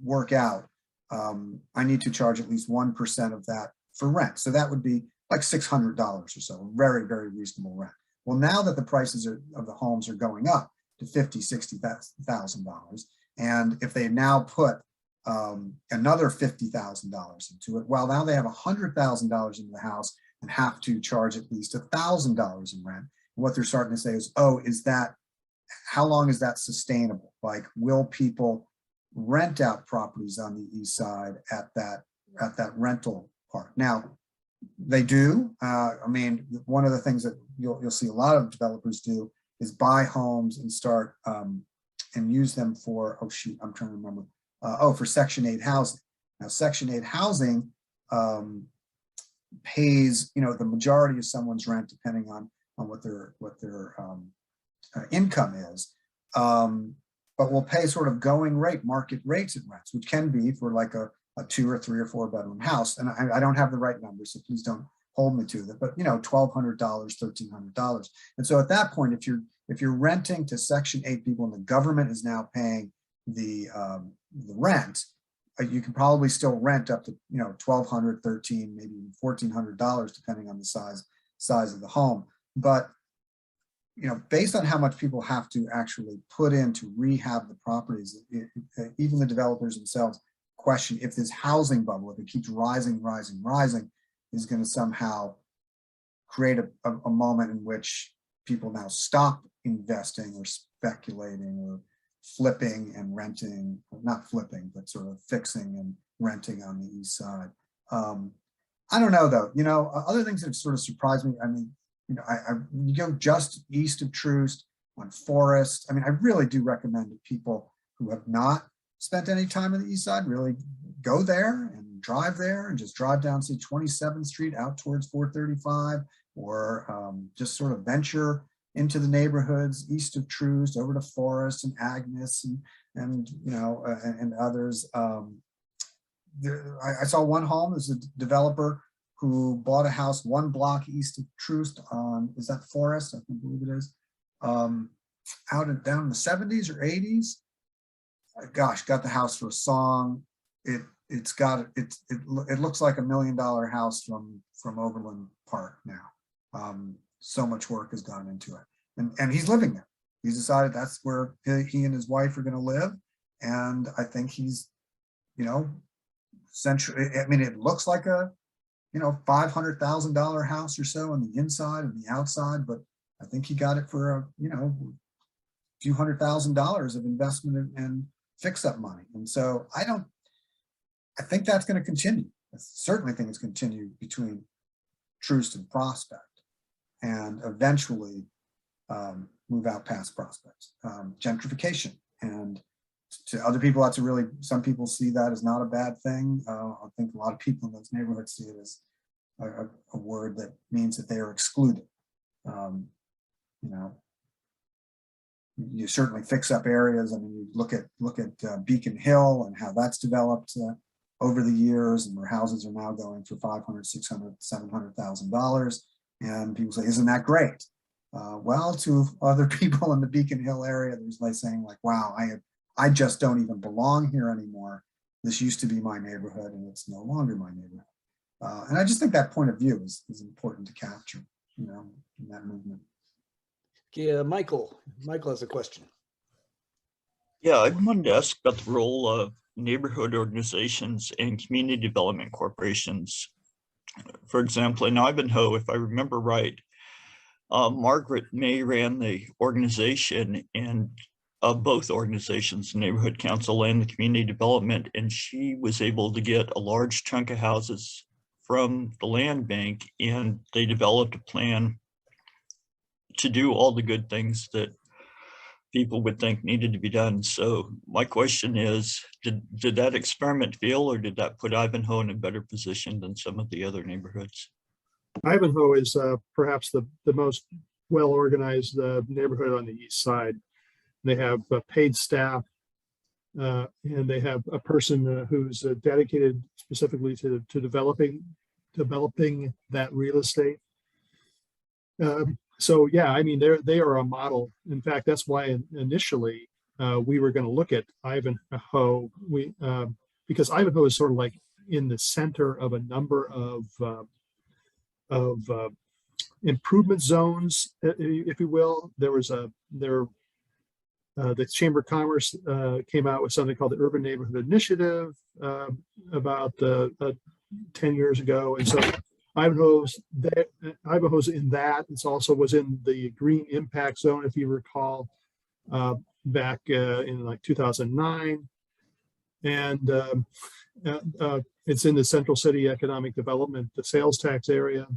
work out. I need to charge at least 1% of that for rent. So that would be like $600 or so, very, very reasonable rent. Well, now that the prices of the homes are going up to $50,000, $60,000, and if they now put another $50,000 into it, well, now they have $100,000 into the house and have to charge at least $1,000 in rent. And what they're starting to say is, oh, how long is that sustainable? Like, will people rent out properties on the east side at that rental part. Now, they do. I mean, one of the things that you'll see a lot of developers do is buy homes and start and use them for, oh shoot, I'm trying to remember. For Section 8 housing. Now, Section 8 housing pays, the majority of someone's rent, depending on what their income is, but will pay sort of going rate, market rates at rents, which can be for like a 2 or 3 or 4 bedroom house. And I don't have the right numbers, so please don't hold me to that, but $1,200, $1,300. And so at that point, if you're renting to Section 8 people and the government is now paying the rent, you can probably still rent up to $1,200, $1,300, maybe $1,400, depending on the size of the home. But based on how much people have to actually put in to rehab the properties, even the developers themselves question if this housing bubble, if it keeps rising, is going to somehow create a moment in which people now stop investing or speculating or flipping and renting, not flipping, but sort of fixing and renting on the east side. I don't know though, other things that have sort of surprised me. I mean, you go just east of Troost on Forest. I mean, I really do recommend that people who have not spent any time on the east side really go there and drive there and just drive down, say, 27th Street out towards 435, or just sort of venture into the neighborhoods east of Troost over to Forest and Agnes and others. I saw one home. There's a developer who bought a house 1 block east of Troost on, is that Forest? I believe it is. Down in the 70s or 80s. Gosh, got the house for a song. It looks like $1 million house from Overland Park now. So much work has gone into it, and he's living there. He's decided that's where he and his wife are going to live, and I think he's, century. I mean, it looks like a $500,000 house or so on the inside and the outside, but I think he got it for a few $100,000 of investment and fix-up money. And so I think that's going to continue. I certainly think it's going to continue between Troost and Prospect, and eventually move out past Prospect. Gentrification, and to other people, some people see that as not a bad thing. I think a lot of people in those neighborhoods see it as a word that means that they are excluded. You certainly fix up areas. I mean, you look at Beacon Hill and how that's developed over the years, and where houses are now going for $500,000, $600,000, $700,000, and people say, "Isn't that great?" Well, to other people in the Beacon Hill area, there's like saying, like, "Wow, I just don't even belong here anymore. This used to be my neighborhood, and it's no longer my neighborhood." And I just think that point of view is important to capture, in that movement. Yeah, Michael has a question. Yeah, I wanted to ask about the role of neighborhood organizations and community development corporations. For example, in Ivanhoe, if I remember right, Margaret May ran the organization, and both organizations, the Neighborhood Council and the Community Development, and she was able to get a large chunk of houses from the land bank, and they developed a plan to do all the good things that people would think needed to be done. So my question is, did that experiment fail, or did that put Ivanhoe in a better position than some of the other neighborhoods? Ivanhoe is perhaps the most well-organized neighborhood on the east side. They have paid staff, and they have a person who's dedicated specifically to developing that real estate. So yeah, I mean, they are a model. In fact, that's why initially we were going to look at Ivanhoe. Because Ivanhoe is sort of like in the center of a number of improvement zones, if you will. The Chamber of Commerce came out with something called the Urban Neighborhood Initiative about 10 years ago, and so Ivanhoe's in that. It also was in the Green Impact Zone, if you recall, back in like 2009. And It's in the Central City Economic Development, the sales tax area.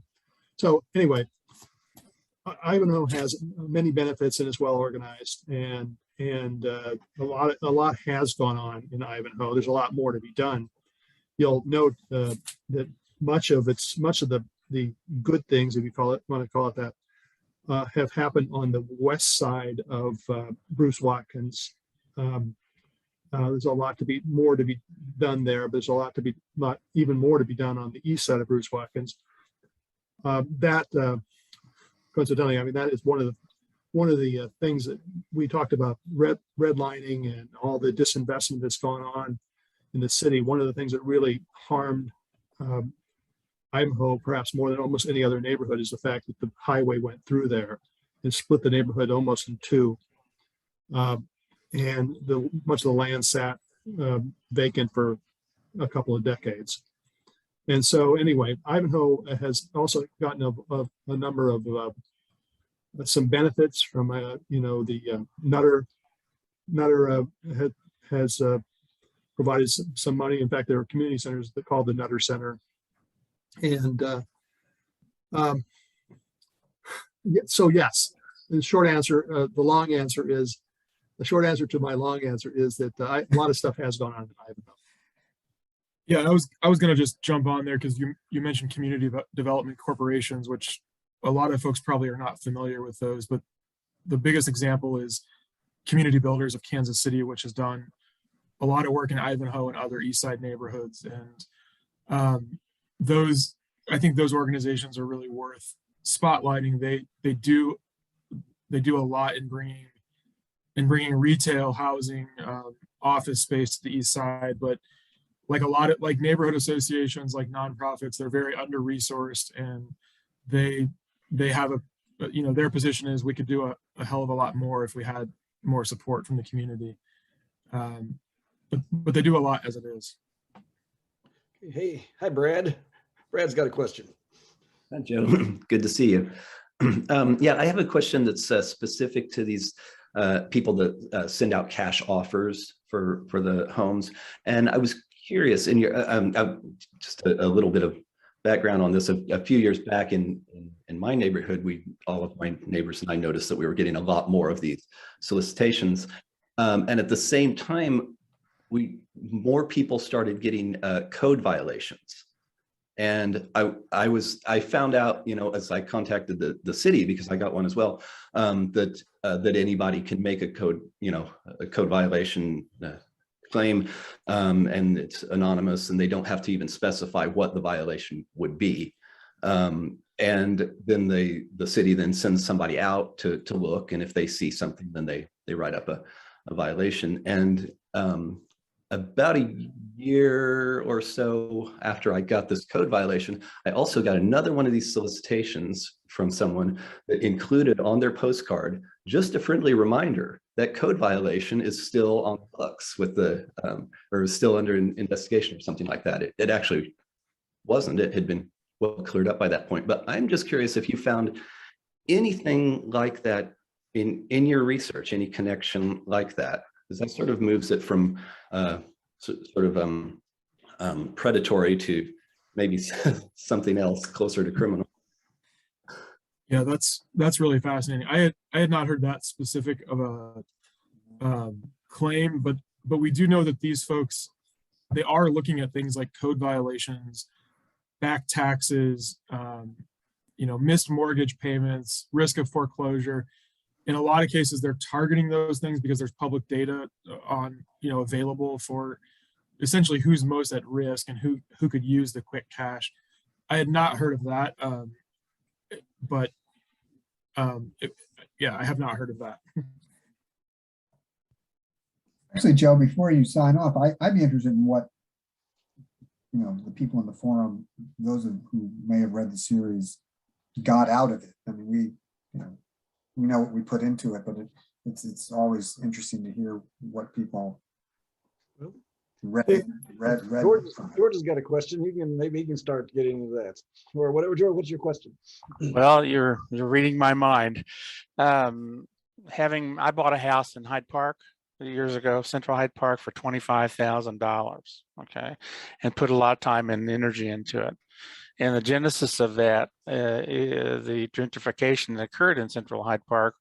So anyway, Ivanhoe has many benefits and is well organized, and a lot has gone on in Ivanhoe. There's a lot more to be done. You'll note that much of the good things, if you want to call it that, have happened on the west side of Bruce Watkins. There's a lot more to be done there. But there's even more to be done on the east side of Bruce Watkins. Coincidentally, I mean, that is one of the things that we talked about, redlining and all the disinvestment that's gone on in the city. One of the things that really harmed Ivanhoe, perhaps more than almost any other neighborhood, is the fact that the highway went through there and split the neighborhood almost in two. And much of the land sat vacant for a couple of decades. And so anyway, Ivanhoe has also gotten a number of some benefits from the Nutter has provided some money. In fact, there are community centers that called the Nutter Center. And so yes, the short answer, the short answer to my long answer is that a lot of stuff has gone on in Ivanhoe. Yeah, I was going to just jump on there because you mentioned community development corporations, which a lot of folks probably are not familiar with those, but the biggest example is Community Builders of Kansas City, which has done a lot of work in Ivanhoe and other East Side neighborhoods. And I think those organizations are really worth spotlighting. They do a lot in bringing retail, housing, office space to the East Side, but like neighborhood associations, like nonprofits, they're very under-resourced, and they have their position is we could do a hell of a lot more if we had more support from the community. But they do a lot as it is. Hey, hi, Brad. Brad's got a question. Hi, Joe. Good to see you. Yeah, I have a question that's specific to these people that send out cash offers for the homes. And I was curious, in your just a little bit of background on this. A few years back in my neighborhood, all of my neighbors and I noticed that we were getting a lot more of these solicitations. And at the same time, more people started getting code violations. And I found out, as I contacted the city, because I got one as well, that anybody can make a code violation claim, and it's anonymous, and they don't have to even specify what the violation would be. And then the city then sends somebody out to look, and if they see something, then they write up a violation. And about a year or so after I got this code violation, I also got another one of these solicitations from someone that included on their postcard just a friendly reminder that code violation is still on the books with or is still under investigation or something like that. It actually wasn't. It had been well cleared up by that point. But I'm just curious if you found anything like that in your research, any connection like that, because that sort of moves it from predatory to maybe something else closer to criminal. Yeah, that's really fascinating. I had not heard that specific of a claim, but we do know that these folks, they are looking at things like code violations, back taxes, missed mortgage payments, risk of foreclosure. In a lot of cases, they're targeting those things because there's public data on, available for essentially who's most at risk and who could use the quick cash. I had not heard of that, but I have not heard of that. Actually, Joe, before you sign off, I'd be interested in what, the people in the forum, those who may have read the series, got out of it. I mean, we know what we put into it, but it's always interesting to hear what people read. George has got a question. Maybe he can start getting into that, or whatever. George, what's your question? Well, you're reading my mind. I bought a house in Hyde Park years ago, Central Hyde Park, for $25,000, okay, and put a lot of time and energy into it. And the genesis of that, the gentrification that occurred in Central Hyde Park,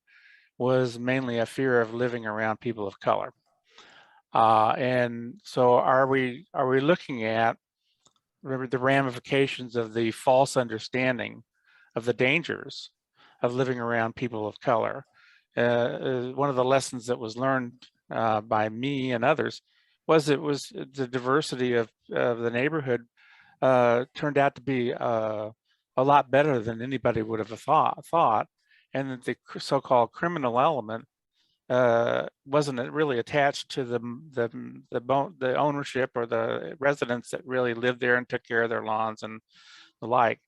was mainly a fear of living around people of color. And so are we looking at the ramifications of the false understanding of the dangers of living around people of color? One of the lessons that was learned by me and others was the diversity of the neighborhood turned out to be a lot better than anybody would have thought, and that the so-called criminal element wasn't really attached to the ownership or the residents that really lived there and took care of their lawns and the like.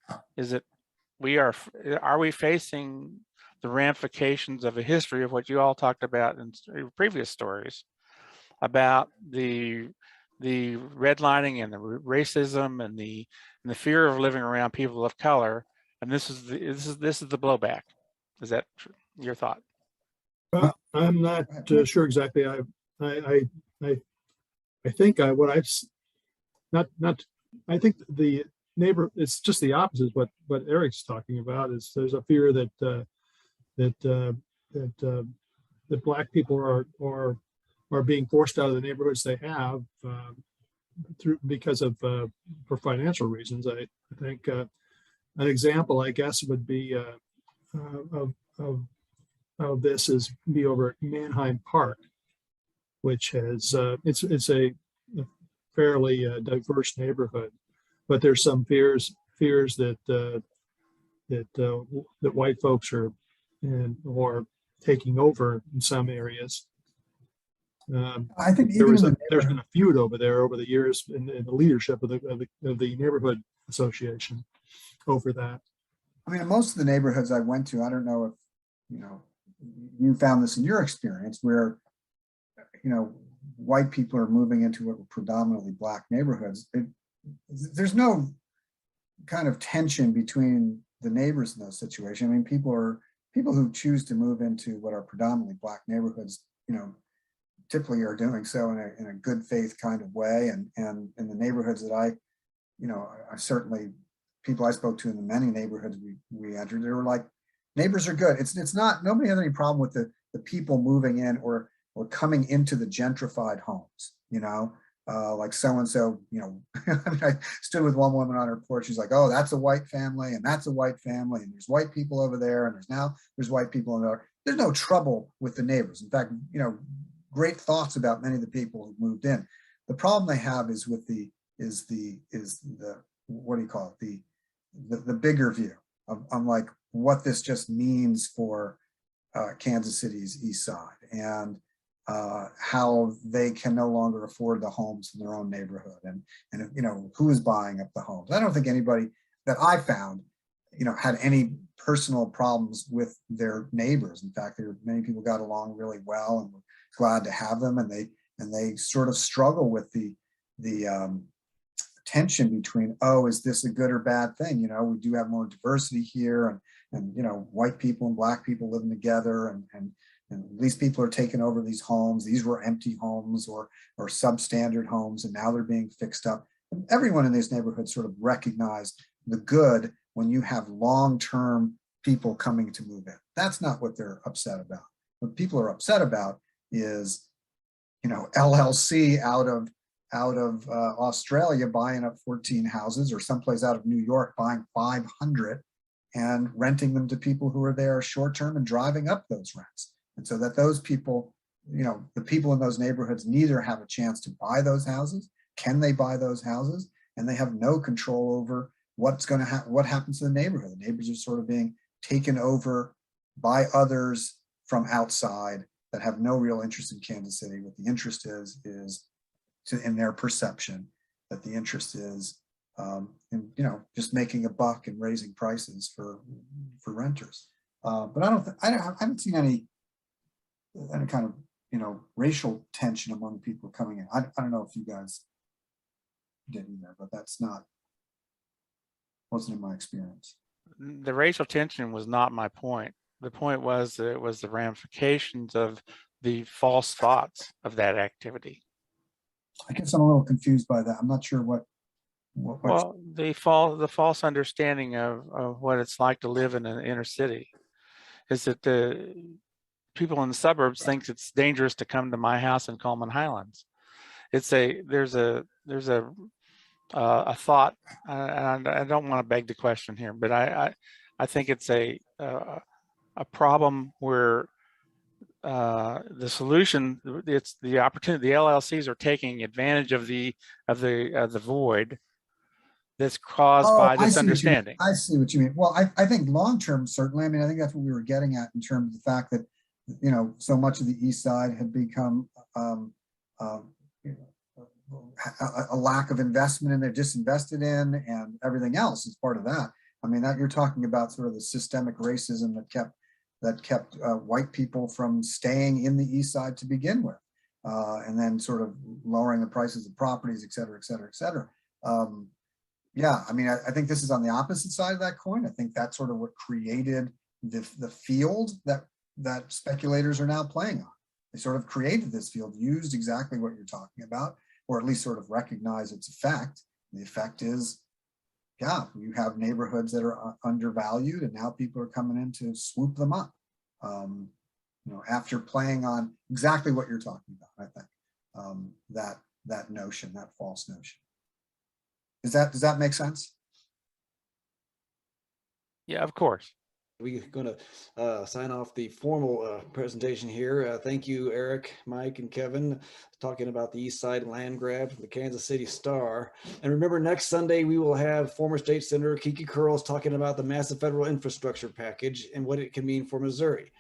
Are we facing the ramifications of a history of what you all talked about in previous stories about the redlining and the racism and the fear of living around people of color? And this is the blowback. Is that your thought? I'm not sure exactly. I think I think the neighbor, it's just the opposite. What Eric's talking about is there's a fear that Black people are being forced out of the neighborhoods they have because of for financial reasons. I think an example, I guess, would be of this is be over at Manheim Park, which has it's a fairly diverse neighborhood, but there's some fears that white folks are taking over in some areas. I think there's been a feud over there over the years in the leadership of the neighborhood association over that. I mean, most of the neighborhoods I went to, I don't know if you found this in your experience, where white people are moving into what were predominantly Black neighborhoods. There's no kind of tension between the neighbors in those situations. I mean, people who choose to move into what are predominantly Black neighborhoods, typically are doing so in a good faith kind of way. And in the neighborhoods that I certainly, people I spoke to in the many neighborhoods we entered, they were like, neighbors are good. It's not, nobody has any problem with the people moving in or coming into the gentrified homes, like so-and-so, I mean, I stood with one woman on her porch. She's like, oh, that's a white family and that's a white family. And there's white people over there. And there's white people in there. There's no trouble with the neighbors. In fact, great thoughts about many of the people who moved in. The problem they have is with the what do you call it? The bigger view of like what this just means for Kansas City's east side and how they can no longer afford the homes in their own neighborhood and who is buying up the homes. I don't think anybody that I found had any personal problems with their neighbors. In fact, many people got along really well and were glad to have them, and they sort of struggle with the tension between, oh, is this a good or bad thing? We do have more diversity here, and white people and Black people living together, and these people are taking over these homes. These were empty homes or substandard homes, and now they're being fixed up. And everyone in these neighborhoods sort of recognized the good when you have long-term people coming to move in. That's not what they're upset about. What people are upset about is, LLC out of Australia buying up 14 houses, or someplace out of New York buying 500 and renting them to people who are there short-term and driving up those rents. And so that those people, the people in those neighborhoods neither have a chance to buy those houses. Can they buy those houses? And they have no control over what happens to the neighborhood. The neighbors are sort of being taken over by others from outside that have no real interest in Kansas City. What the interest is in their perception, that the interest is in just making a buck and raising prices for renters. But I haven't seen any kind of racial tension among people coming in. I don't know if you guys did either, but wasn't in my experience. The racial tension was not my point. The point was that it was the ramifications of the false thoughts of that activity. I guess I'm a little confused by that. I'm not sure what Well, the false understanding of what it's like to live in an inner city is that the people in the suburbs think it's dangerous to come to my house in Coleman Highlands. There's a thought, and I don't want to beg the question here, but I think it's a problem where the solution, it's the opportunity. The LLCs are taking advantage of the void that's caused by this understanding. I see what you mean. Well, I think long-term, certainly. I mean, I think that's what we were getting at in terms of the fact that, you know, so much of the East Side had become a lack of investment, and they're disinvested in, and everything else is part of that. I mean, that you're talking about sort of the systemic racism that kept white people from staying in the East Side to begin with, and then sort of lowering the prices of properties, et cetera, et cetera, et cetera. Yeah, I mean, I think this is on the opposite side of that coin. I think that's sort of what created the field that speculators are now playing on. They sort of created this field, used exactly what you're talking about, or at least sort of recognize its effect. The effect is, yeah, you have neighborhoods that are undervalued, and now people are coming in to swoop them up. You know, after playing on exactly what you're talking about, I think that notion, that false notion. Does that make sense? Yeah, of course. We're going to sign off the formal presentation here. Thank you, Eric, Mike, and Kevin, talking about the East Side land grab from the Kansas City Star. And remember, next Sunday, we will have former State Senator Kiki Curls talking about the massive federal infrastructure package and what it can mean for Missouri.